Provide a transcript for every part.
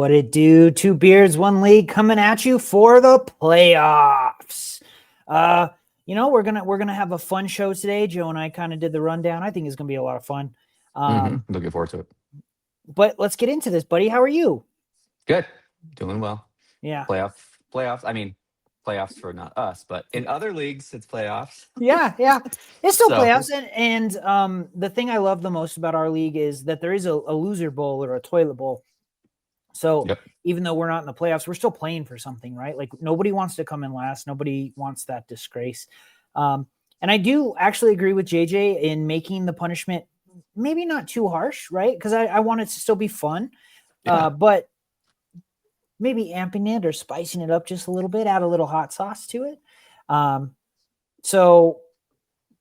What it do? Two beards, one league coming at you for the playoffs. We're gonna have a fun show today. Joe and I kind of did the rundown. I think it's gonna be a lot of fun. Looking forward to it. But let's get into this, buddy. How are you? Good, doing well. Yeah. Playoffs. I mean, playoffs for not us, but in other leagues, it's playoffs. Yeah. It's still So- playoffs, and the thing I love the most about our league is that there is a loser bowl or a toilet bowl. So Yep. even though we're not in the playoffs, we're still playing for something, right? Like nobody wants to come in last. Nobody wants that disgrace. And I do actually agree with JJ in making the punishment maybe not too harsh, right? Because I want it to still be fun, Yeah. but maybe amping it or spicing it up just a little bit, add a little hot sauce to it. But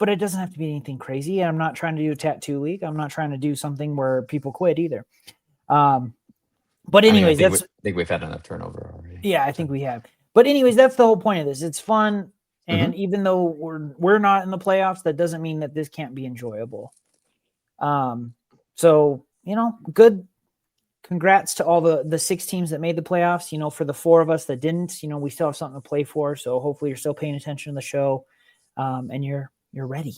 it doesn't have to be anything crazy. I'm not trying to do a tattoo league. I'm not trying to do something where people quit either. But anyways, I think we've had enough turnover already. Yeah, I think we have. But anyways, that's the whole point of this. It's fun, and even though we're not in the playoffs, that doesn't mean that this can't be enjoyable. So good. Congrats to all the 6 teams that made the playoffs. For the 4 of us that didn't, we still have something to play for. So hopefully you're still paying attention to the show, and you're ready.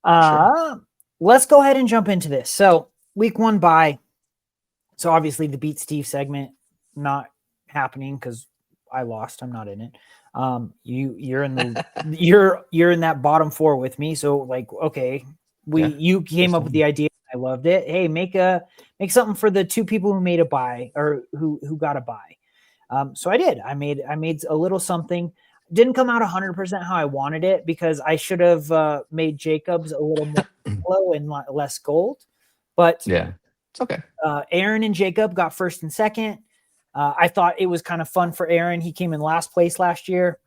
Sure. Let's go ahead and jump into this. So week 1 bye. So obviously the Beat Steve segment not happening because I lost. I'm not in it. You're in the you're in that bottom 4 with me. So okay, you came up with the idea. I loved it. Hey, make something for the 2 people who made a buy or who got a buy. So I did. I made a little something. Didn't come out 100% how I wanted it because I should have made Jacob's a little more yellow and less gold. But yeah, it's okay. Aaron and Jacob got first and second. I thought it was kind of fun for Aaron. He came in last place last year.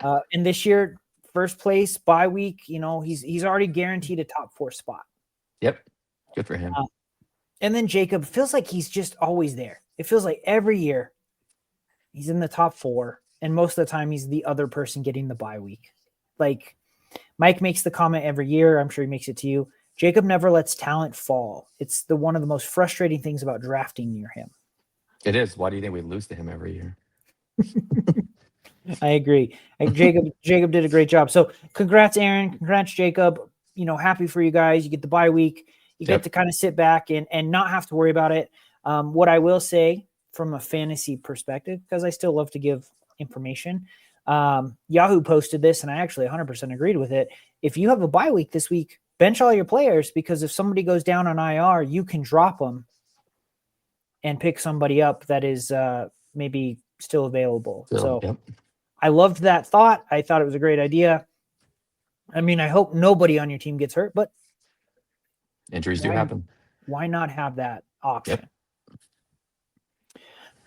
And this year, first place bye week, he's already guaranteed a top 4 spot. Yep. Good for him. And then Jacob feels like he's just always there. It feels like every year he's in the top 4. And most of the time he's the other person getting the bye week. Like Mike makes the comment every year. I'm sure he makes it to you. Jacob never lets talent fall. It's one of the most frustrating things about drafting near him. It is. Why do you think we lose to him every year? I agree. Jacob did a great job. So congrats, Aaron. Congrats, Jacob. Happy for you guys. You get the bye week. You get to kind of sit back and not have to worry about it. What I will say from a fantasy perspective, because I still love to give information, Yahoo posted this, and I actually 100% agreed with it. If you have a bye week this week, bench all your players, because if somebody goes down on IR, you can drop them and pick somebody up that is maybe still available. Yep. I loved that thought. I thought it was a great idea. I mean, I hope nobody on your team gets hurt, but injuries do happen. Why not have that option? Yep.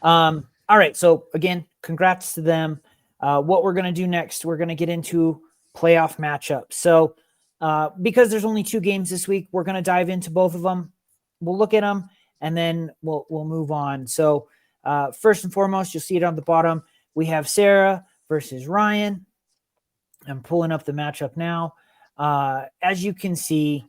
All right. So again, congrats to them. What we're going to do next, we're going to get into playoff matchups. So because there's only 2 games this week, we're going to dive into both of them. We'll look at them and then we'll move on. So first and foremost, you'll see it on the bottom. We have Sarah versus Ryan. I'm pulling up the matchup now. As you can see,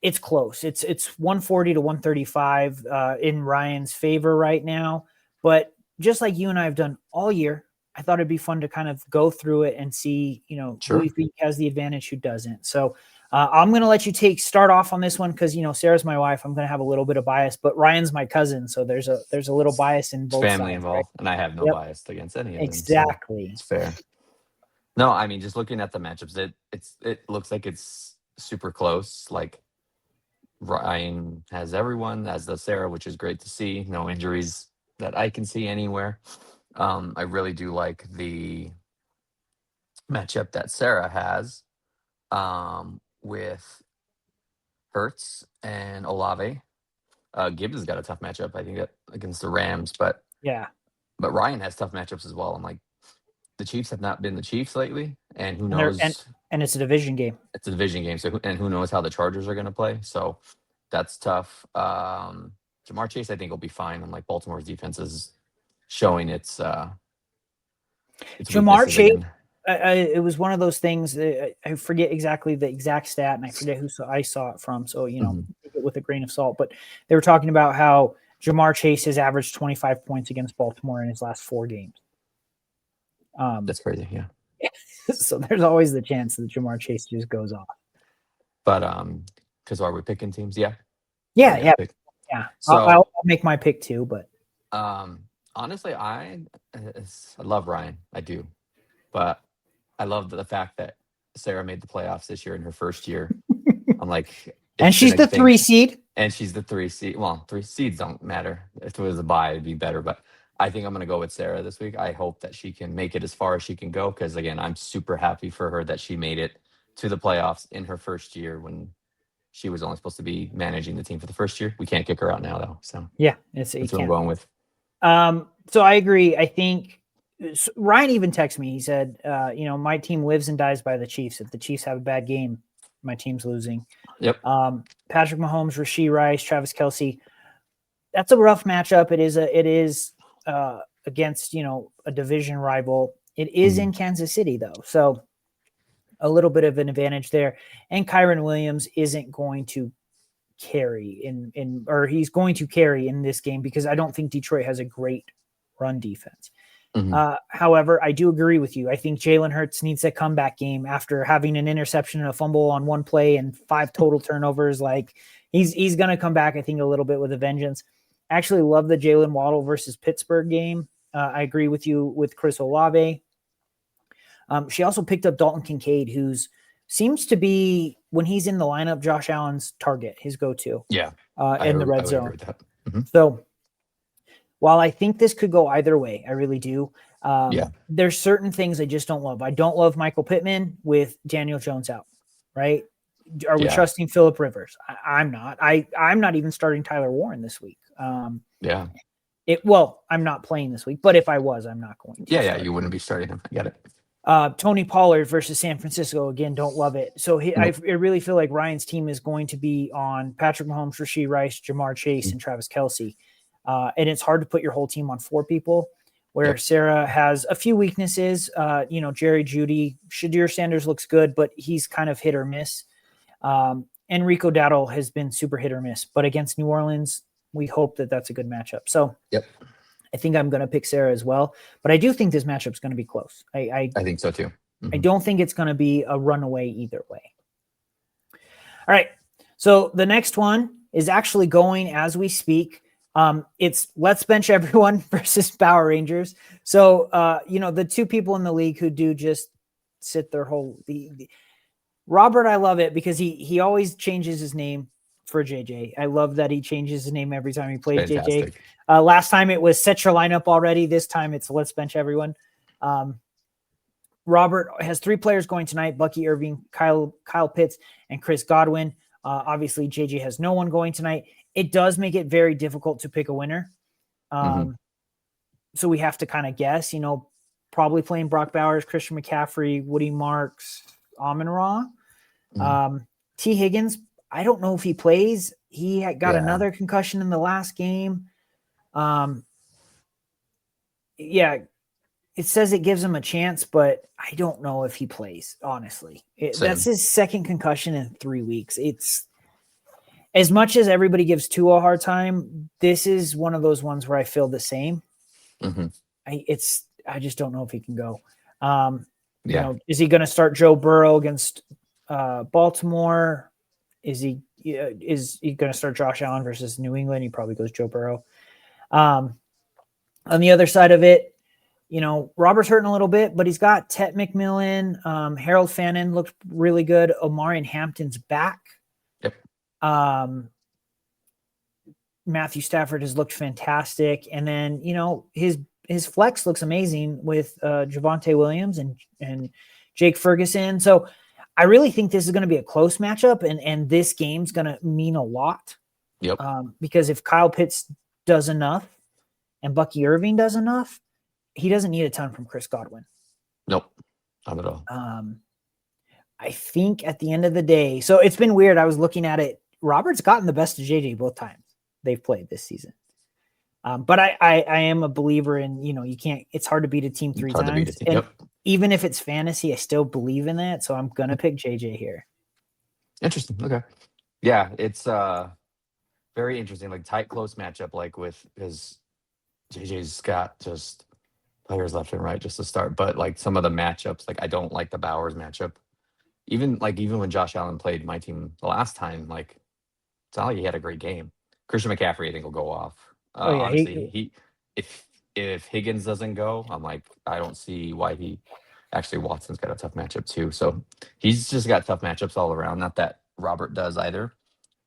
it's close. It's 140 to 135 in Ryan's favor right now. But just like you and I have done all year, I thought it'd be fun to kind of go through it and see, who you think has the advantage, who doesn't. So I'm going to let you start off on this one because, Sarah's my wife. I'm going to have a little bit of bias, but Ryan's my cousin. So there's a little bias in both family sides, involved, right? And I have no bias against any of them. Exactly. So it's fair. No, I mean, just looking at the matchups, it looks like it's super close. Like Ryan has everyone, as does Sarah, which is great to see. No injuries that I can see anywhere. I really do like the matchup that Sarah has with Hurts and Olave. Gibbs has got a tough matchup, I think, against the Rams, but Ryan has tough matchups as well. I'm like, the Chiefs have not been the Chiefs lately, and who knows? And it's a division game. It's a division game, so who knows how the Chargers are going to play? So that's tough. Jamar Chase, I think, will be fine. I'm like, Baltimore's defense is showing its Jamar Chase. It was one of those things. I forget exactly the exact stat, and I forget who I saw it from. So take it with a grain of salt. But they were talking about how Jamar Chase has averaged 25 points against Baltimore in his last 4 games. That's crazy. Yeah. So there's always the chance that Jamar Chase just goes off. But because are we picking teams? Yeah. Yeah. So I'll make my pick too, but honestly, I love Ryan. I do, but I love the fact that Sarah made the playoffs this year in her first year. I'm like, and she's the 3 seed. And she's the 3 seed. Well, 3 seeds don't matter. If it was a bye, it'd be better. But I think I'm going to go with Sarah this week. I hope that she can make it as far as she can go. Because again, I'm super happy for her that she made it to the playoffs in her first year when she was only supposed to be managing the team for the first year. We can't kick her out now, though. So yeah, that's what I'm going with. So I agree. I think Ryan even texted me. He said, my team lives and dies by the Chiefs. If the Chiefs have a bad game, my team's losing. Yep. Patrick Mahomes, Rashee Rice, Travis Kelce. That's a rough matchup. It is against, a division rival. It is in Kansas City though. So a little bit of an advantage there. And Kyren Williams isn't going to carry or he's going to carry in this game because I don't think Detroit has a great run defense. However, I do agree with you. I think Jalen Hurts needs a comeback game after having an interception and a fumble on one play and 5 total turnovers. Like he's going to come back, I think, a little bit with a vengeance. I actually love the Jalen Waddle versus Pittsburgh game. I agree with you with Chris Olave. She also picked up Dalton Kincaid, who's seems to be, when he's in the lineup, Josh Allen's target, his go-to. Yeah. In the red zone. So while I think this could go either way, I really do. There's certain things I just don't love. I don't love Michael Pittman with Daniel Jones out, right? Are we trusting Phillip Rivers? I'm not. I'm not even starting Tyler Warren this week. I'm not playing this week, but if I was, I'm not going to. Yeah, you wouldn't be starting him. I get it. Tony Pollard versus San Francisco. Again, don't love it. So I really feel like Ryan's team is going to be on Patrick Mahomes, Rashee Rice, Jamar Chase, and Travis Kelce. And it's hard to put your whole team on 4 people, where Sarah has a few weaknesses. Jerry Jeudy, Shadir Sanders looks good, but he's kind of hit or miss. And Rico Dowdle has been super hit or miss. But against New Orleans, we hope that that's a good matchup. So I think I'm going to pick Sarah as well. But I do think this matchup is going to be close. I think so too. I don't think it's going to be a runaway either way. All right. So the next one is actually going as we speak. It's Let's Bench Everyone versus Power Rangers. So, the 2 people in the league who do just sit their whole Robert, I love it because he always changes his name for JJ. I love that he changes his name every time he plays JJ. Last time it was Set Your Lineup Already. This time it's Let's Bench Everyone. Robert has 3 players going tonight: Bucky Irving, Kyle Pitts, and Chris Godwin. Obviously, JJ has no one going tonight. It does make it very difficult to pick a winner. So we have to kind of guess, probably playing Brock Bowers, Christian McCaffrey, Woody Marks, Amon-Ra. T. Higgins, I don't know if he plays. He got another concussion in the last game. It says it gives him a chance, but I don't know if he plays, honestly. That's his second concussion in 3 weeks. It's as much as everybody gives Tua a hard time, this is one of those ones where I feel the same. I just don't know if he can go. Is he going to start Joe Burrow against Baltimore? Is he going to start Josh Allen versus New England? He probably goes Joe Burrow. On the other side of it, Robert's hurting a little bit, but he's got Tet McMillan. Harold Fannin looked really good. Omarion Hampton's back. Matthew Stafford has looked fantastic. And then, his flex looks amazing with Javonte Williams and Jake Ferguson. So I really think this is going to be a close matchup, and this game's going to mean a lot. Because if Kyle Pitts does enough and Bucky Irving does enough, he doesn't need a ton from Chris Godwin. Nope, not at all. I think at the end of the day, so it's been weird. I was looking at it. Robert's gotten the best of JJ both times they've played this season. But I am a believer in, it's hard to beat a team 3 times. And even if it's fantasy, I still believe in that. So I'm going to pick JJ here. Interesting. Okay. Yeah. It's very interesting, like tight, close matchup, like with his JJ's got just players left and right just to start. But like some of the matchups, like I don't like the Bowers matchup. Even when Josh Allen played my team the last time, like it's not like he had a great game. Christian McCaffrey, I think, will go off. Oh yeah, Honestly, he if Higgins doesn't go, I'm like, I don't see why he. Actually, Watson's got a tough matchup too, so he's just got tough matchups all around. Not that Robert does either.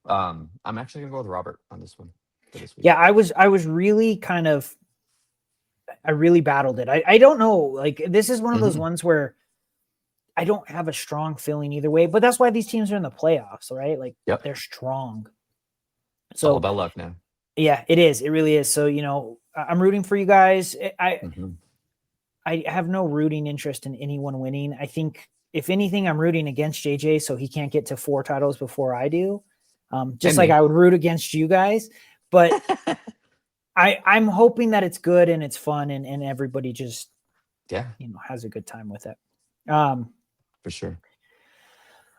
I'm actually gonna go with Robert on this one for this week. yeah. I was really kind of. I really battled it. I don't know. Like this is one of those ones where I don't have a strong feeling either way. But that's why these teams are in the playoffs, right? Like they're strong. It's all So about luck now. yeah, it is. It really is. So I'm rooting for you guys. I have no rooting interest in anyone winning. I think if anything, I'm rooting against JJ so he can't get to 4 titles before I do. Just like I would root against you guys. But I'm hoping that it's good and it's fun and everybody just has a good time with it. For sure.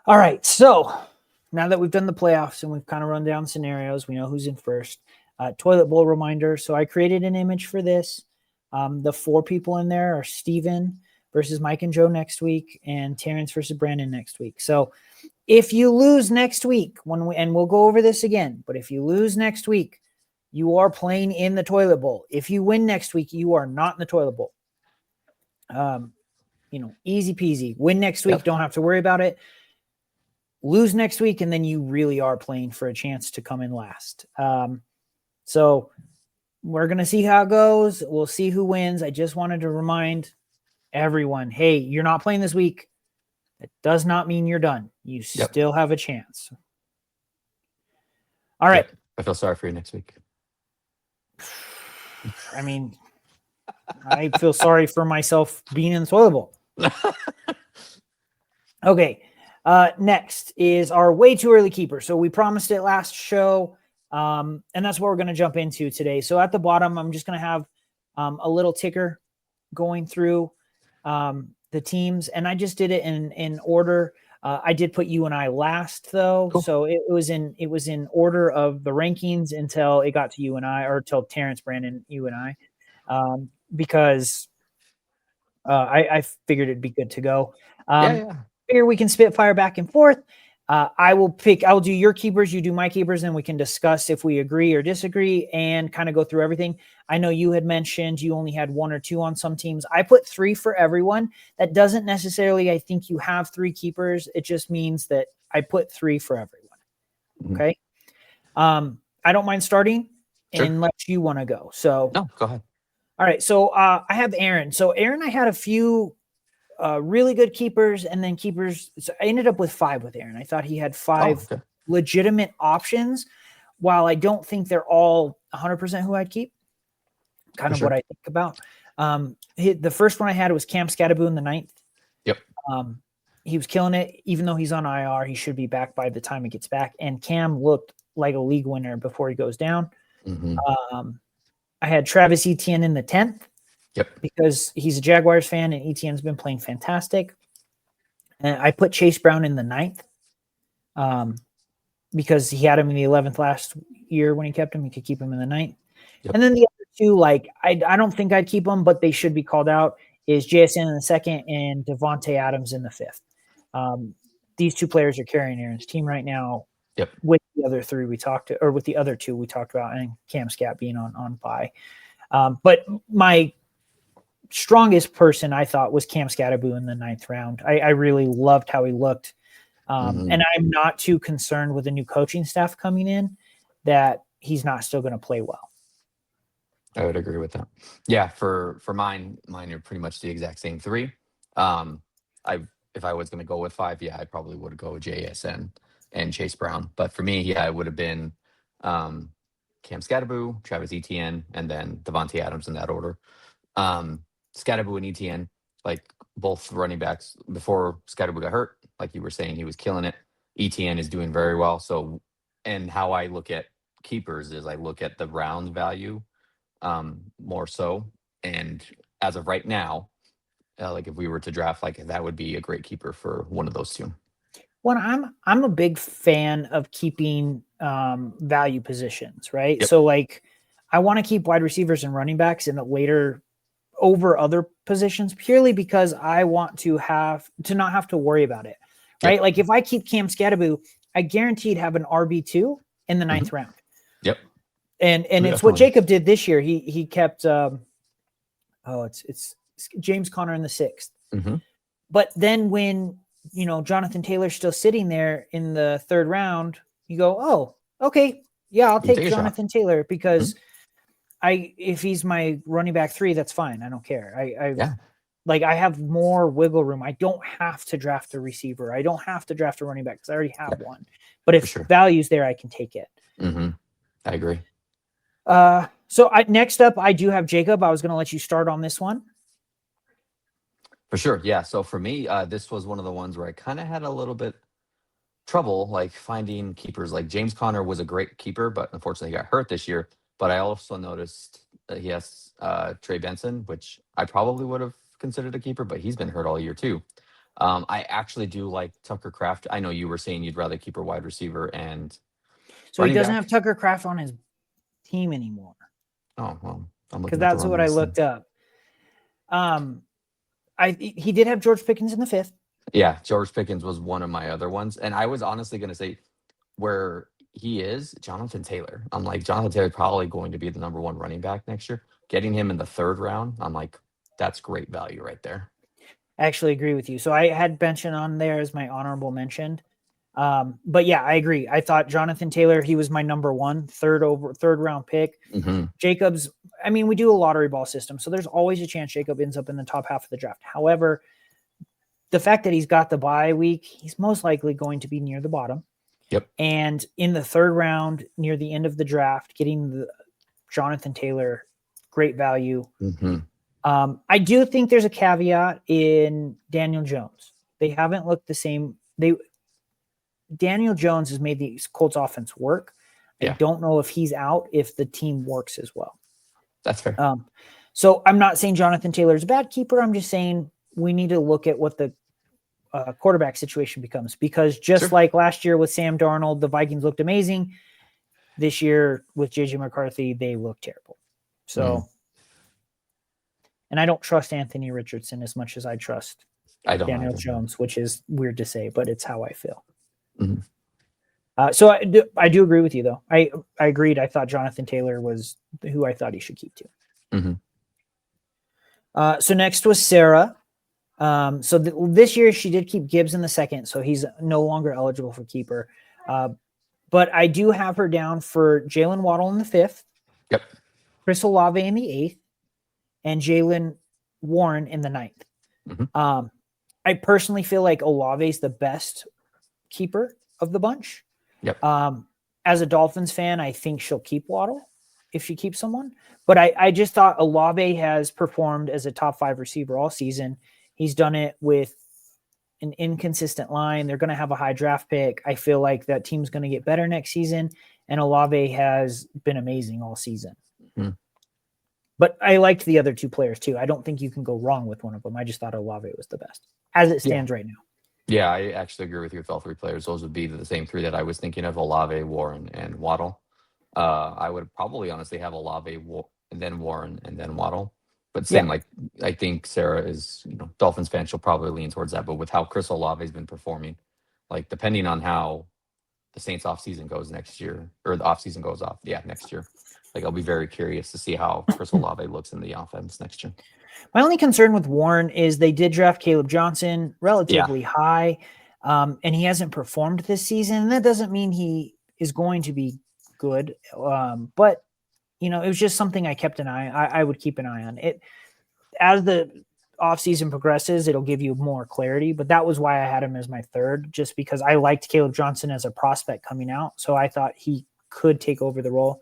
All right. So now that we've done the playoffs and we've kind of run down scenarios, we know who's in first. Toilet bowl reminder. So I created an image for this. The 4 people in there are Steven versus Mike and Joe next week and Terrence versus Brandon next week. So if you lose next week, and we'll go over this again, but if you lose next week, you are playing in the toilet bowl. If you win next week, you are not in the toilet bowl. Easy peasy. Win next week, don't have to worry about it. Lose next week, and then you really are playing for a chance to come in last. So we're going to see how it goes. We'll see who wins. I just wanted to remind everyone, hey, you're not playing this week. It does not mean you're done. You still have a chance. All right. I feel sorry for you next week. I mean, I feel sorry for myself being in the toilet bowl. Okay. Next is our way too early keeper. So we promised it last show. And that's what we're going to jump into today. So at the bottom, I'm just going to have a little ticker going through the teams. And I just did it in order. I did put you and I last though. Cool. So it was in order of the rankings until it got to you and I, or till Terrence, Brandon, you and I, because I figured it'd be good to go. Figure we can spitfire back and forth. I'll do your keepers, you do my keepers, and we can discuss if we agree or disagree and kind of go through everything. I know you had mentioned you only had 1 or 2 on some teams. I put 3 for everyone. That doesn't necessarily, I think you have 3 keepers. It just means that I put 3 for everyone. Okay. I don't mind starting unless you want to go. So no, go ahead. All right. So I have Aaron. So Aaron, I had a few really good keepers and then keepers. So I ended up with 5 with Aaron. I thought he had 5 legitimate options. While I don't think they're all 100% who I'd keep, kind of what I think about. The first one I had was Cam Scatterboo in the 9th. Yep. He was killing it. Even though he's on IR, he should be back by the time he gets back. And Cam looked like a league winner before he goes down. I had Travis Etienne in the 10th. Yep. Because he's a Jaguars fan and Etienne's been playing fantastic. And I put Chase Brown in the 9th because he had him in the 11th last year when he kept him. He could keep him in the 9th. Yep. And then the other 2, like, I don't think I'd keep them, but they should be called out, is JSN in the 2nd and Devontae Adams in the 5th. These 2 players are carrying Aaron's team right now. Yep. With the other 3 with the other 2 we talked about, and Cam Scat being on bye. But my strongest person I thought was Cam Scatterboo in the 9th round. I really loved how he looked. And I'm not too concerned with the new coaching staff coming in that he's not still going to play well. I would agree with that. Yeah. For mine are pretty much the exact same 3. If I was going to go with 5, I probably would go JSN and Chase Brown. But for me, it would have been Cam Scatterboo, Travis Etienne, and then Devontae Adams in that order. Scatterboo and Etienne, like both running backs, before Scatterboo got hurt, like you were saying, he was killing it. Etienne is doing very well. So, and how I look at keepers is I look at the round value more so. And as of right now, like if we were to draft, like that would be a great keeper for one of those 2. Well, I'm a big fan of keeping value positions, right? Yep. So like I want to keep wide receivers and running backs in the later over other positions purely because I want to not have to worry about it. Right. Yep. Like if I keep Cam Scatterbu, I guaranteed have an RB2 in the ninth round. Yep. And it's what Definitely. Jacob did this year. He kept it's James Conner in the 6th. Mm-hmm. But then when Jonathan Taylor's still sitting there in the 3rd round, you go, oh, okay, yeah, I'll take Jonathan Taylor because if he's my running back 3, that's fine. I don't care. I have more wiggle room. I don't have to draft a receiver. I don't have to draft a running back because I already have one. But if value's there, I can take it. Mm-hmm. I agree. So next up, I do have Jacob. I was going to let you start on this one. For sure. Yeah. So for me, this was one of the ones where I kind of had a little bit trouble like finding keepers. Like James Conner was a great keeper, but unfortunately he got hurt this year. But I also noticed that he has Trey Benson, which I probably would have considered a keeper, but he's been hurt all year too. I actually do like Tucker Kraft. I know you were saying you'd rather keep a wide receiver and so he doesn't have Tucker Kraft on his team anymore. Oh, well, because that's what I looked up. He did have George Pickens in the 5th. Yeah, George Pickens was one of my other ones, and I was honestly going to say where he is Jonathan Taylor. I'm like Jonathan Taylor probably going to be the number 1 running back next year. Getting him in the 3rd round, I'm like, that's great value right there. I actually agree with you. So I had Benson on there as my honorable mention. But yeah, I agree. I thought Jonathan Taylor, he was my number 1, 3rd round pick. Mm-hmm. Jacobs, I mean, we do a lottery ball system, so there's always a chance Jacob ends up in the top half of the draft. However, the fact that he's got the bye week, he's most likely going to be near the bottom. Yep. And in the 3rd round, near the end of the draft, getting the Jonathan Taylor, great value. Mm-hmm. I do think there's a caveat in Daniel Jones. They haven't looked the same. Daniel Jones has made the Colts offense work. Yeah. I don't know if he's out, if the team works as well. That's fair. So I'm not saying Jonathan Taylor is a bad keeper. I'm just saying we need to look at what the quarterback situation becomes, because just like last year with Sam Darnold, the Vikings looked amazing. This year with JJ McCarthy, they look terrible. So, and I don't trust Anthony Richardson as much as I trust Daniel Jones, which is weird to say, but it's how I feel. Mm-hmm. So I do agree with you, though. I agreed. I thought Jonathan Taylor was who I thought he should keep to. Mm-hmm. So next was Sarah. So this year she did keep Gibbs in the 2nd, so he's no longer eligible for keeper. But I do have her down for Jalen Waddle in the 5th. Yep. Chris Olave in the 8th, and Jaylen Warren in the 9th. Mm-hmm. I personally feel like Olave is the best keeper of the bunch. Yep. As a Dolphins fan, I think she'll keep Waddle if she keeps someone. But I just thought Olave has performed as a top 5 receiver all season. He's done it with an inconsistent line. They're going to have a high draft pick. I feel like that team's going to get better next season. And Olave has been amazing all season. Mm-hmm. But I liked the other 2 players too. I don't think you can go wrong with one of them. I just thought Olave was the best as it stands right now. Yeah, I actually agree with you with all 3 players. Those would be the same 3 that I was thinking of: Olave, Warren, and Waddle. I would probably honestly have Olave, and then Warren, and then Waddle. But same, like I think Sarah is, Dolphins fan, she'll probably lean towards that. But with how Chris Olave has been performing, like depending on how the Saints offseason goes next year, or the offseason goes off, next year. Like I'll be very curious to see how Chris Olave looks in the offense next year. My only concern with Warren is they did draft Caleb Johnson relatively high, and he hasn't performed this season. And that doesn't mean he is going to be good, but it was just something I kept an eye. I would keep an eye on it as the offseason progresses. It'll give you more clarity, but that was why I had him as my 3rd, just because I liked Caleb Johnson as a prospect coming out. So I thought he could take over the role.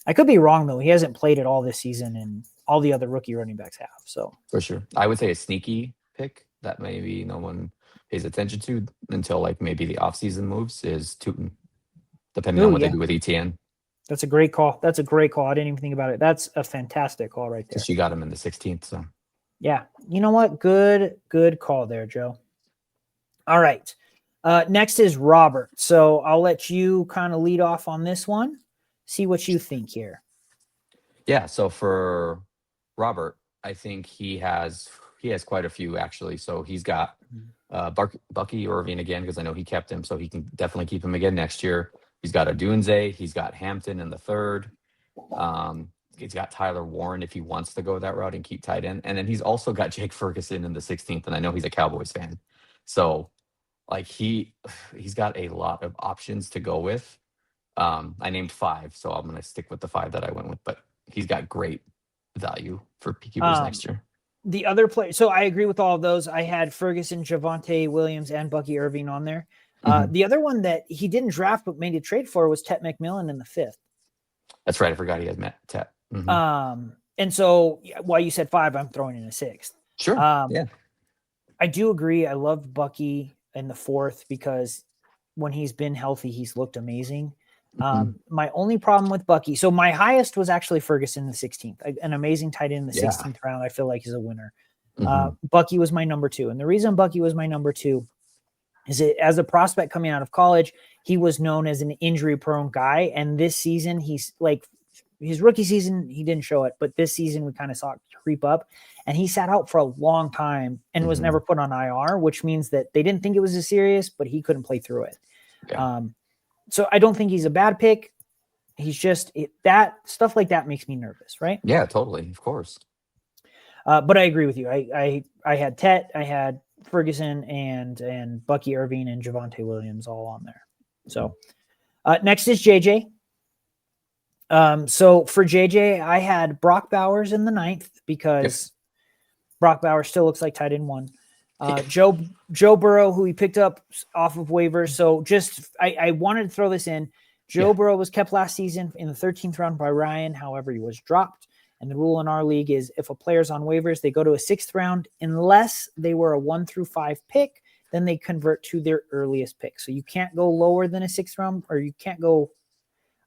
I could be wrong though. He hasn't played at all this season, and all the other rookie running backs have. So for sure, I would say a sneaky pick that maybe no one pays attention to until like maybe the offseason moves is Tootin, depending on what they do with ETN. That's a great call. I didn't even think about it. That's a fantastic call right there. She got him in the 16th. So yeah, you know what? Good call there, Joe. All right. Next is Robert. So I'll let you kind of lead off on this one. See what you think here. Yeah. So for Robert, I think he has quite a few actually. So he's got Bucky Irving again, because I know he kept him, so he can definitely keep him again next year. He's got Odunze. He's got Hampton in the third. He's got Tyler Warren if he wants to go that route and keep tight end. And then he's also got Jake Ferguson in the 16th. And I know he's a Cowboys fan. So like he's got a lot of options to go with. I named 5, so I'm gonna stick with the 5 that I went with, but he's got great value for PQBs next year. The other player, so I agree with all of those. I had Ferguson, Javonte Williams, and Bucky Irving on there. The other one that he didn't draft but made a trade for was Tet McMillan in the 5th. That's right. I forgot he has Tet. And so while you said 5, I'm throwing in a 6th. Sure. Yeah. I do agree. I loved Bucky in the 4th because when he's been healthy, he's looked amazing. My only problem with Bucky, so my highest was actually Ferguson in the 16th, an amazing tight end in the 16th round. I feel like he's a winner. Bucky was my number 2. And the reason Bucky was my number 2 is that as a prospect coming out of college, he was known as an injury prone guy. And this season, he's like his rookie season, he didn't show it, but this season we kind of saw it creep up, and he sat out for a long time and was never put on IR, which means that they didn't think it was as serious, but he couldn't play through it. Yeah. So I don't think he's a bad pick. He's just that stuff like that makes me nervous, right? Yeah, totally, of course. But I agree with you. I had Tet, I had Ferguson, and Bucky Irving and Javonte Williams all on there. So next is JJ. So for JJ, I had Brock Bowers in the 9th because Brock Bowers still looks like tight end 1. Joe Burrow, who he picked up off of waivers. So just I wanted to throw this in. Joe Burrow was kept last season in the 13th round by Ryan. However, he was dropped. And the rule in our league is if a player's on waivers, they go to a 6th round unless they were a 1 through 5 pick, then they convert to their earliest pick. So you can't go lower than a 6th round, or you can't go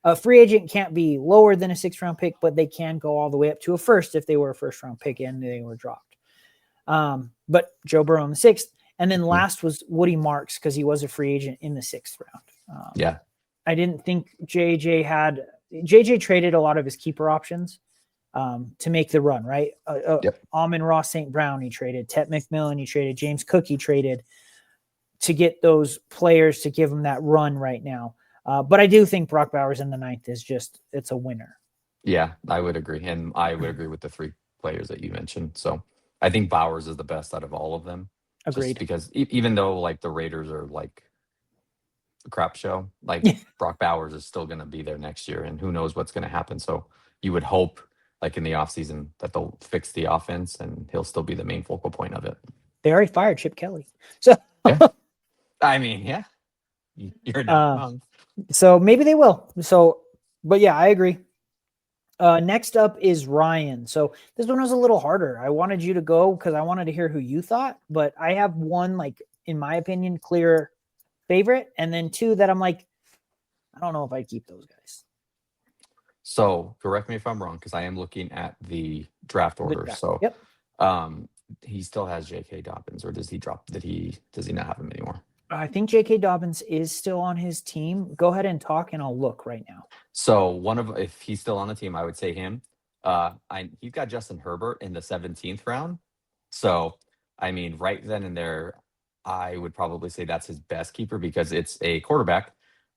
a free agent can't be lower than a 6th round pick, but they can go all the way up to a 1st if they were a 1st round pick and they were dropped. But Joe Burrow in the 6th. And then last was Woody Marks because he was a free agent in the 6th round. I didn't think JJ traded a lot of his keeper options to make the run, right? Amon-Ra St. Brown, he traded. Tet McMillan, he traded. James Cook, he traded to get those players to give him that run right now. But I do think Brock Bowers in the 9th is it's a winner. Yeah, I would agree. And I would agree with the 3 players that you mentioned. So I think Bowers is the best out of all of them. Agreed. Just because even though like the Raiders are like a crap show, like Brock Bowers is still going to be there next year, and who knows what's going to happen. So you would hope like in the offseason that they'll fix the offense and he'll still be the main focal point of it. They already fired Chip Kelly. So I mean, you're not wrong. So maybe they will. So, but yeah, I agree. Next up is Ryan. So this one was a little harder. I wanted you to go because I wanted to hear who you thought, but I have one, like, in my opinion, clear favorite. And then 2 that I'm like, I don't know if I keep those guys. So correct me if I'm wrong, because I am looking at the draft order. He still has J.K. Dobbins, or does he not have him anymore? I think J.K. Dobbins is still on his team. Go ahead and talk, and I'll look right now. So if he's still on the team, I would say him. He's got Justin Herbert in the 17th round. So, I mean, right then and there, I would probably say that's his best keeper because it's a quarterback.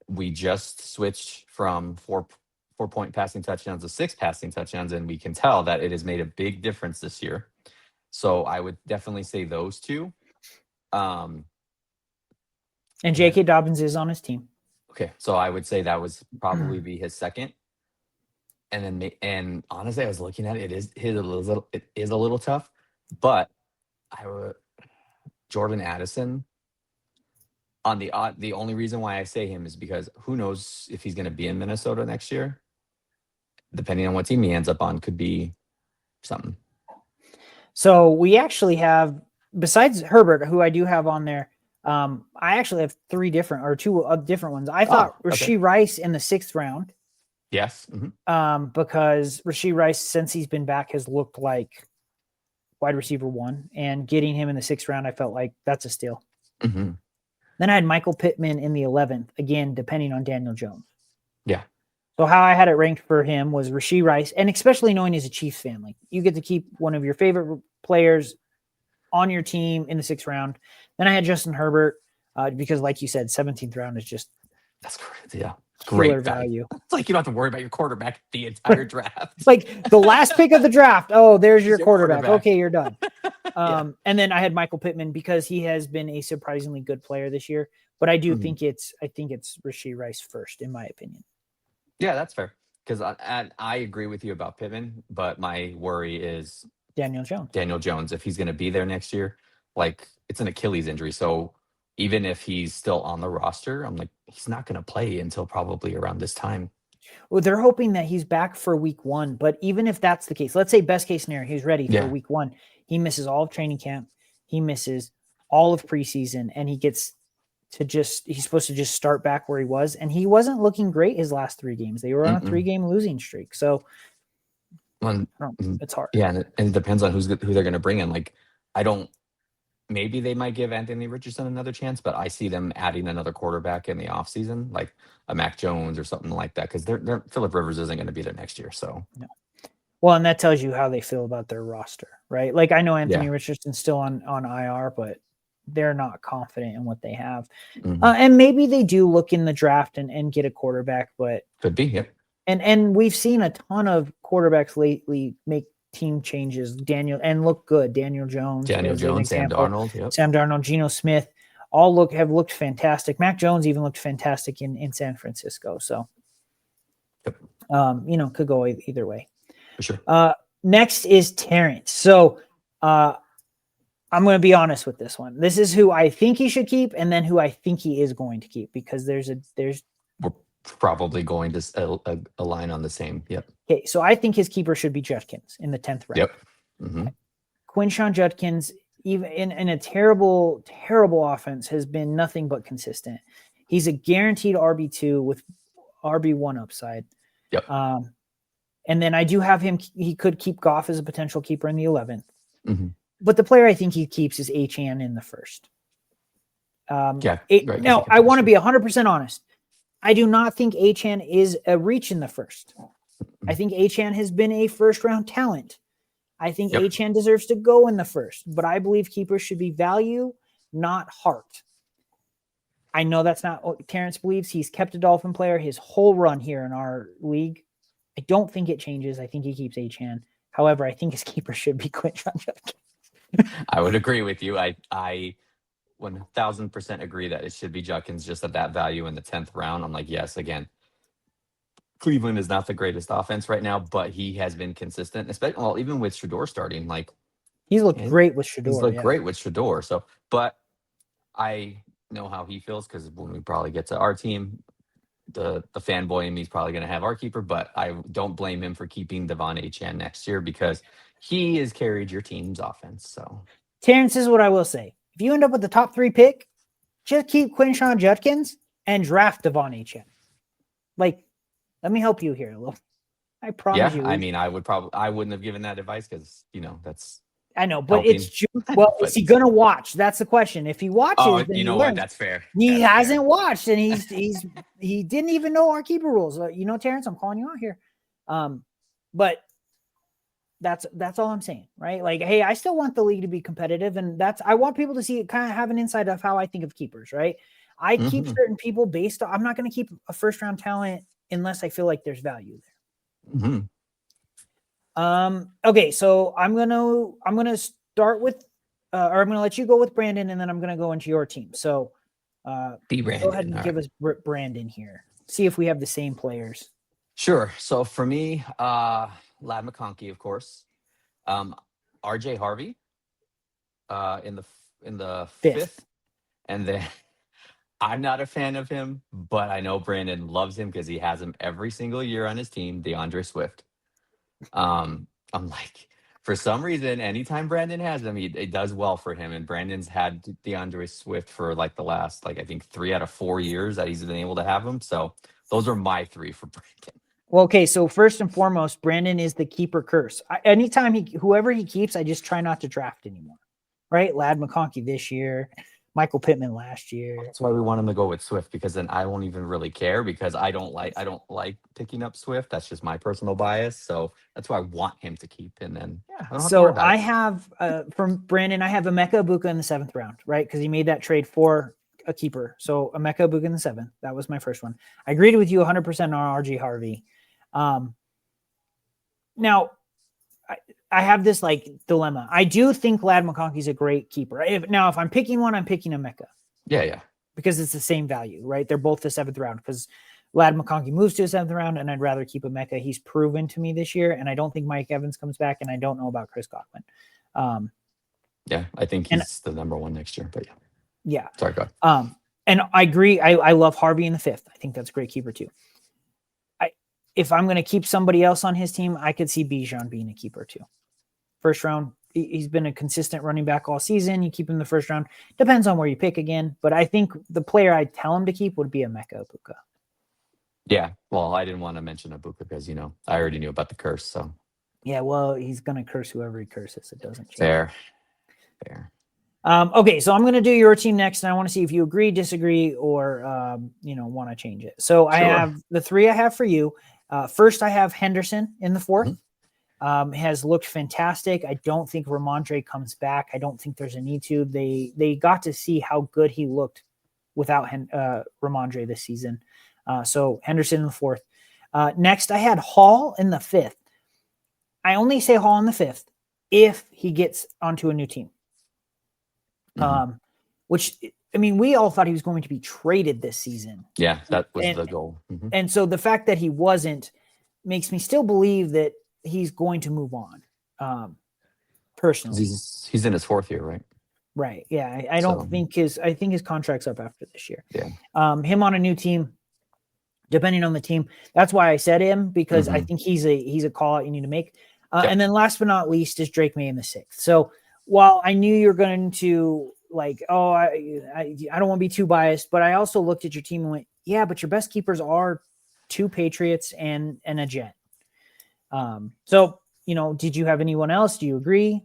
We just switched from 4-point passing touchdowns to 6 passing touchdowns, and we can tell that it has made a big difference this year. So I would definitely say those 2. And J.K. Dobbins is on his team. Okay, so I would say that was probably be his second. And honestly, I was looking at it. It is a little tough, but Jordan Addison. The only reason why I say him is because who knows if he's going to be in Minnesota next year. Depending on what team he ends up on, could be something. So we actually have, besides Herbert, who I do have on there, I actually have 2 different ones. I thought Rashee Rice in the 6th round. Yes. Because Rashee Rice, since he's been back, has looked like wide receiver 1, and getting him in the 6th round, I felt like that's a steal. Then I had Michael Pittman in the 11th, again, depending on Daniel Jones. Yeah. So how I had it ranked for him was Rashee Rice, and especially knowing he's a Chiefs fan, like you get to keep one of your favorite players on your team in the 6th round. Then I had Justin Herbert because, like you said, 17th round is just that's great. Yeah, killer great value. It's like you don't have to worry about your quarterback the entire draft. It's like the last pick of the draft. Oh, there's your Your quarterback. quarterback. Okay, you're done. Yeah. And then I had Michael Pittman because he has been a surprisingly good player this year. But I do think it's Rashee Rice first, in my opinion. Yeah, that's fair. Because I agree with you about Pittman, but my worry is Daniel Jones. Daniel Jones. If he's going to be there next year, like it's an Achilles injury, so even if he's still on the roster, I'm like he's not going to play until probably around this time. Well, they're hoping that he's back for week 1. But even if that's the case, let's say best case scenario, he's ready for week 1. He misses all of training camp. He misses all of preseason, and he gets to he's supposed to just start back where he was. And he wasn't looking great his last 3 games. They were on a 3-game losing streak. So it's hard. Yeah. And it depends on who they're going to bring in. Like, maybe they might give Anthony Richardson another chance, but I see them adding another quarterback in the offseason, like a Mac Jones or something like that. Cause Phillip Rivers isn't going to be there next year. So no. Well, and that tells you how they feel about their roster, right? Like I know Anthony Richardson's still on IR, but they're not confident in what they have. And maybe they do look in the draft and get a quarterback, but could be. Yep. And we've seen a ton of quarterbacks lately make team changes. Look good. Daniel Jones, Sam Darnold, Sam Darnold, Geno Smith, all have looked fantastic. Mac Jones even looked fantastic in San Francisco. So, could go either way. For sure. Next is Terrence. So, I'm going to be honest with this one. This is who I think he should keep, and then who I think he is going to keep because we're probably going to align on the same. Yep. Okay, so I think his keeper should be Judkins in the 10th round. Yep. Mm-hmm. Quinshon Judkins, even in a terrible, terrible offense, has been nothing but consistent. He's a guaranteed RB2 with RB1 upside. Yep. And then I do have him. He could keep Goff as a potential keeper in the 11th. Mm-hmm. But the player I think he keeps is Achane in the 1st. Right. Now, I want to be 100% honest. I do not think Achane is a reach in the 1st. I think Achane has been a 1st-round talent. I think Achane deserves to go in the 1st, but I believe keepers should be value, not heart. I know that's not what Terrence believes. He's kept a Dolphin player his whole run here in our league. I don't think it changes. I think he keeps Achane. However, I think his keeper should be Quinshon Judkins. I would agree with you. I 1000% agree that it should be Judkins just at that value in the 10th round. I'm like, yes, again, Cleveland is not the greatest offense right now, but he has been consistent, especially even with Shedeur starting. Like he's looked great with Shedeur. He's looked great with Shedeur. So, but I know how he feels because when we probably get to our team, the fanboy in me is probably going to have our keeper, but I don't blame him for keeping Devon Achane next year because he has carried your team's offense. So, Terrence, is what I will say. If you end up with the top 3 pick, just keep Quinshon Judkins and draft Devon Achane. Like, let me help you here a little. I promise you. Yeah, I mean, I wouldn't have given that advice because, that's. I know, but helping. Well, is he going to watch? That's the question. If he watches, then what? That's fair. He hasn't watched, and he didn't even know our keeper rules. Terrence, I'm calling you out here. But that's all I'm saying, right? Like, hey, I still want the league to be competitive, and I want people to see it, kind of have an insight of how I think of keepers, right? I keep certain people based on, I'm not going to keep a 1st-round talent unless I feel like there's value there. Mm-hmm. Okay, so I'm gonna start with, or I'm gonna let you go with Brandon, and then I'm gonna go into your team. So, be Brandon. Go ahead and give us Brandon here. See if we have the same players. Sure. So for me, Ladd McConkey, of course, RJ Harvey, in the 5th, and then I'm not a fan of him, but I know Brandon loves him because he has him every single year on his team, DeAndre Swift. I'm like, for some reason, anytime Brandon has him, it does well for him. And Brandon's had DeAndre Swift for like the last, I think 3 out of 4 years that he's been able to have him. So those are my 3 for Brandon. Well, okay. So first and foremost, Brandon is the keeper curse. Anytime whoever he keeps, I just try not to draft anymore. Right? Ladd McConkey this year, Michael Pittman last year. That's why we want him to go with Swift, because then I won't even really care, because I don't like picking up Swift. That's just my personal bias. So that's why I want him to keep. And then I don't have to worry So about I it. have from Brandon, I have Emeka Ibuka in the 7th round, right? Because he made that trade for a keeper. So Emeka Ibuka in the 7th. That was my first one. I agreed with you 100% on RG Harvey. Now, I have this like dilemma. I do think Ladd McConkey's a great keeper. If I'm picking one, I'm picking Emeka. Yeah. Because it's the same value, right? They're both the 7th round because Ladd McConkey moves to the 7th round, and I'd rather keep Emeka. He's proven to me this year, and I don't think Mike Evans comes back, and I don't know about Chris Godwin. Yeah, I think he's the number 1 next year, but yeah. Sorry, go ahead. And I agree. I love Harvey in the 5th. I think that's a great keeper too. If I'm going to keep somebody else on his team, I could see Bijan being a keeper too. First round, he's been a consistent running back all season. You keep him the first round. Depends on where you pick again. But I think the player I'd tell him to keep would be Emeka Ibuka. Yeah. Well, I didn't want to mention Ibuka because, I already knew about the curse. So yeah, well, he's going to curse whoever he curses. It doesn't change. Fair. Okay, so I'm going to do your team next, and I want to see if you agree, disagree, or want to change it. So I have the 3 I have for you. First, I have Henderson in the 4th. Has looked fantastic. I don't think Ramondre comes back. I don't think there's a need to. They got to see how good he looked without Ramondre this season. So Henderson in the 4th. Next, I had Hall in the 5th. I only say Hall in the 5th if he gets onto a new team. Which, I mean, we all thought he was going to be traded this season. Yeah, that was the goal. And so the fact that he wasn't makes me still believe that he's going to move on. Personally, he's in his 4th year, right? Right. Yeah. I don't think I think his contract's up after this year. Yeah. Him on a new team, depending on the team. That's why I said him, because I think he's a call out you need to make. And then last but not least is Drake May in the 6th. So while I knew you're going to I don't want to be too biased, but I also looked at your team and went, yeah, but your best keepers are 2 Patriots and a Jet. So, did you have anyone else? Do you agree?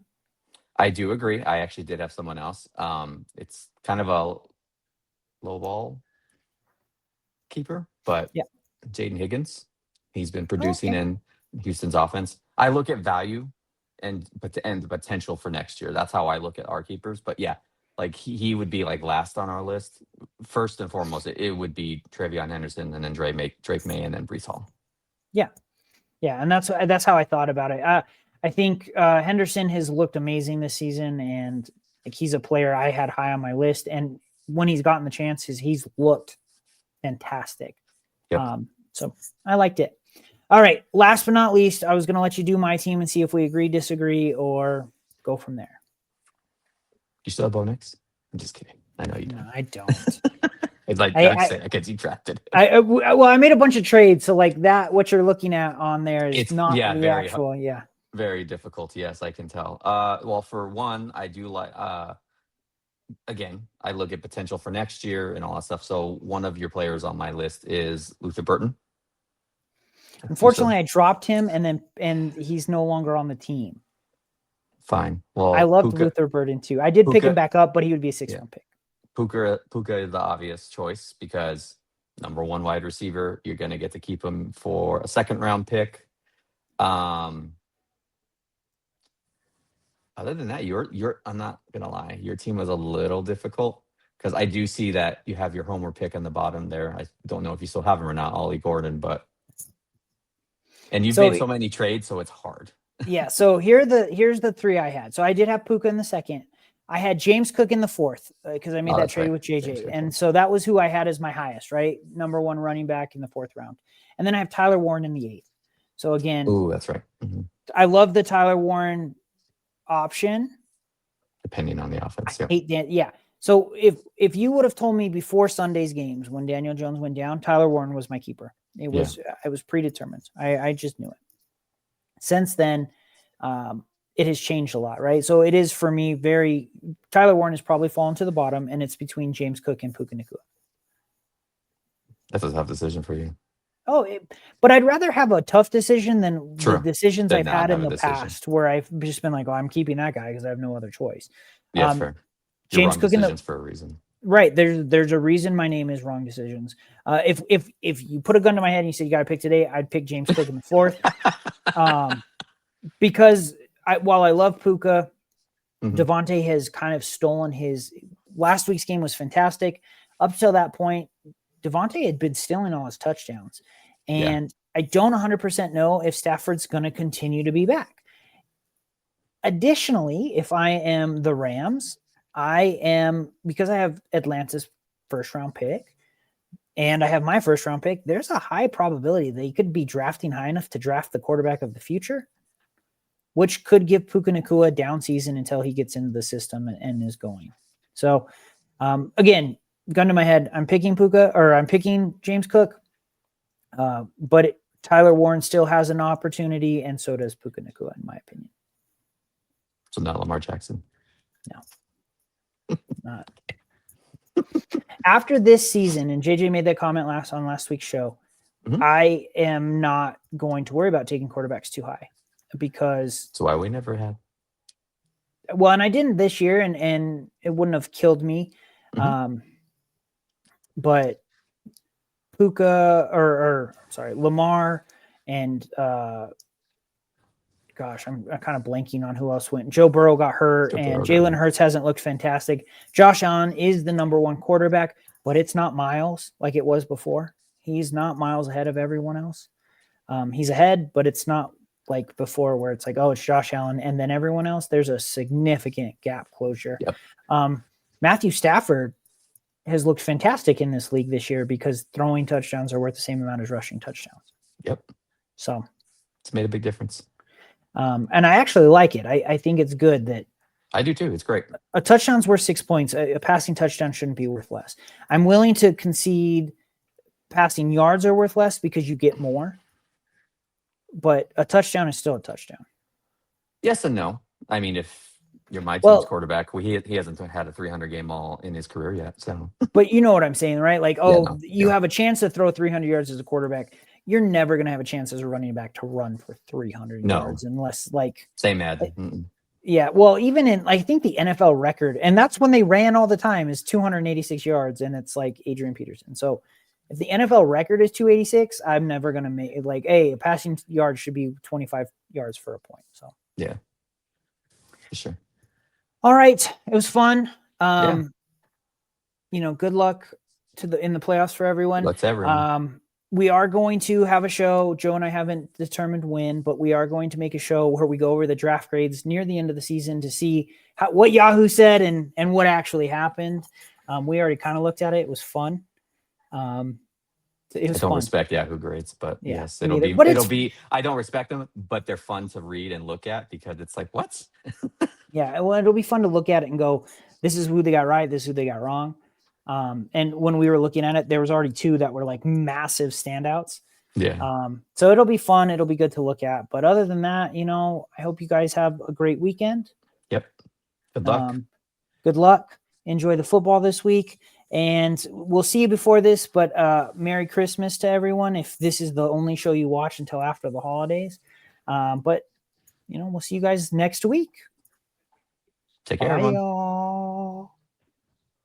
I do agree. I actually did have someone else. It's kind of a low ball keeper, but Jaden Higgins, he's been producing in Houston's offense. I look at value and the potential for next year. That's how I look at our keepers. But yeah, like he would be like last on our list. First and foremost, it would be Travion Henderson, and then Drake May, and then Breece Hall. Yeah. Yeah. And that's how I thought about it. I think Henderson has looked amazing this season, and he's a player I had high on my list. And when he's gotten the chances, he's looked fantastic. Yep. So I liked it. All right. Last but not least, I was going to let you do my team and see if we agree, disagree, or go from there. You still have Bo Nix? I'm just kidding. I know you don't. No, I don't. It's like I get you drafted. I made a bunch of trades, so like that, what you're looking at on there is it's not the very actual. Very difficult. Yes, I can tell. Well, for one, I do like. Again, I look at potential for next year and all that stuff. So one of your players on my list is Luther Burton. Unfortunately, I dropped him, and he's no longer on the team. Fine. Well, I loved Luther Burton too. I did pick him back up, but he would be a 6th round pick. Puka is the obvious choice because number 1 wide receiver. You're going to get to keep him for a 2nd round pick. Other than that, I'm not going to lie. Your team was a little difficult because I do see that you have your homer pick on the bottom there. I don't know if you still have him or not, Ollie Gordon, and you've made so many trades, so it's hard. Yeah. So here's the 3 I had. So I did have Puka in the 2nd. I had James Cook in the 4th because I made that trade with JJ. And so that was who I had as my highest, right? Number 1 running back in the 4th round. And then I have Tyler Warren in the 8th. So again, that's right. I love the Tyler Warren option. Depending on the offense. I hate that. Yeah. So if you would have told me before Sunday's games when Daniel Jones went down, Tyler Warren was my keeper. It was predetermined. I just knew it. Since then, it has changed a lot, right? So it is for me Tyler Warren has probably fallen to the bottom, and it's between James Cook and Puka Nacua. That's a tough decision for you. But I'd rather have a tough decision than the decisions I've had in the past where I've just been like, I'm keeping that guy because I have no other choice. Yeah, fair. James wrong Cook in the decisions for a reason. right. There's a reason my name is Wrong Decisions. If you put a gun to my head and you said you got to pick today, I'd pick James Cook in the fourth. Because while I love Puka, Devontae has kind of stolen his. Last week's game was fantastic. Up till that point, Devontae had been stealing all his touchdowns. And I don't 100% know if Stafford's going to continue to be back. Additionally, if I am the Rams, because I have Atlanta's first round pick and I have my first round pick, there's a high probability that he could be drafting high enough to draft the quarterback of the future, which could give Puka Nacua a down season until he gets into the system and is going. So, again, gun to my head, I'm picking James Cook, but Tyler Warren still has an opportunity, and so does Puka Nacua, in my opinion. So not Lamar Jackson. No, not. After this season, and JJ made that comment on last week's show, I am not going to worry about taking quarterbacks too high because that's why we never had. Well, and I didn't this year, and it wouldn't have killed me. But Puka Lamar and I'm kind of blanking on who else went. Joe Burrow got hurt, and Jalen Hurts hasn't looked fantastic. Josh Allen is the number one quarterback, but it's not miles like it was before. He's not miles ahead of everyone else. He's ahead, but it's not like before where it's like, oh, it's Josh Allen and then everyone else. There's a significant gap closure. Yep. Matthew Stafford has looked fantastic in this league this year because throwing touchdowns are worth the same amount as rushing touchdowns. Yep. So it's made a big difference. And I actually like it. I think it's good that I do too. It's great. A touchdown's worth 6 points. A passing touchdown shouldn't be worth less. I'm willing to concede passing yards are worth less because you get more. But a touchdown is still a touchdown. Yes and no. I mean, if you're my team's quarterback, he hasn't had a 300-game ball in his career yet. So, but you know what I'm saying, right? Like, you have a chance to throw 300 yards as a quarterback. You're never going to have a chance as a running back to run for 300 yards unless, like, same ad. Yeah, well, even in, I think the NFL record, and that's when they ran all the time, is 286 yards, and it's like Adrian Peterson. So if the NFL record is 286, I'm never going to make it like, hey, a passing yard should be 25 yards for a point. So yeah, for sure. All right, it was fun. Good luck in the playoffs for everyone. Good luck to everyone. We are going to have a show. Joe and I haven't determined when, but we are going to make a show where we go over the draft grades near the end of the season to see what Yahoo said and what actually happened. We already kind of looked at it. It was fun. I don't respect Yahoo grades, but yes, it'll be. I don't respect them, but they're fun to read and look at because it's like, what? Yeah, well, it'll be fun to look at it and go, this is who they got right, this is who they got wrong. And when we were looking at it, there was already 2 that were like massive standouts. Yeah. So it'll be fun. It'll be good to look at. But other than that, I hope you guys have a great weekend. Yep. Good luck. Good luck. Enjoy the football this week. And we'll see you before this, but Merry Christmas to everyone if this is the only show you watch until after the holidays. But we'll see you guys next week. Take care, everyone. Bye, y'all.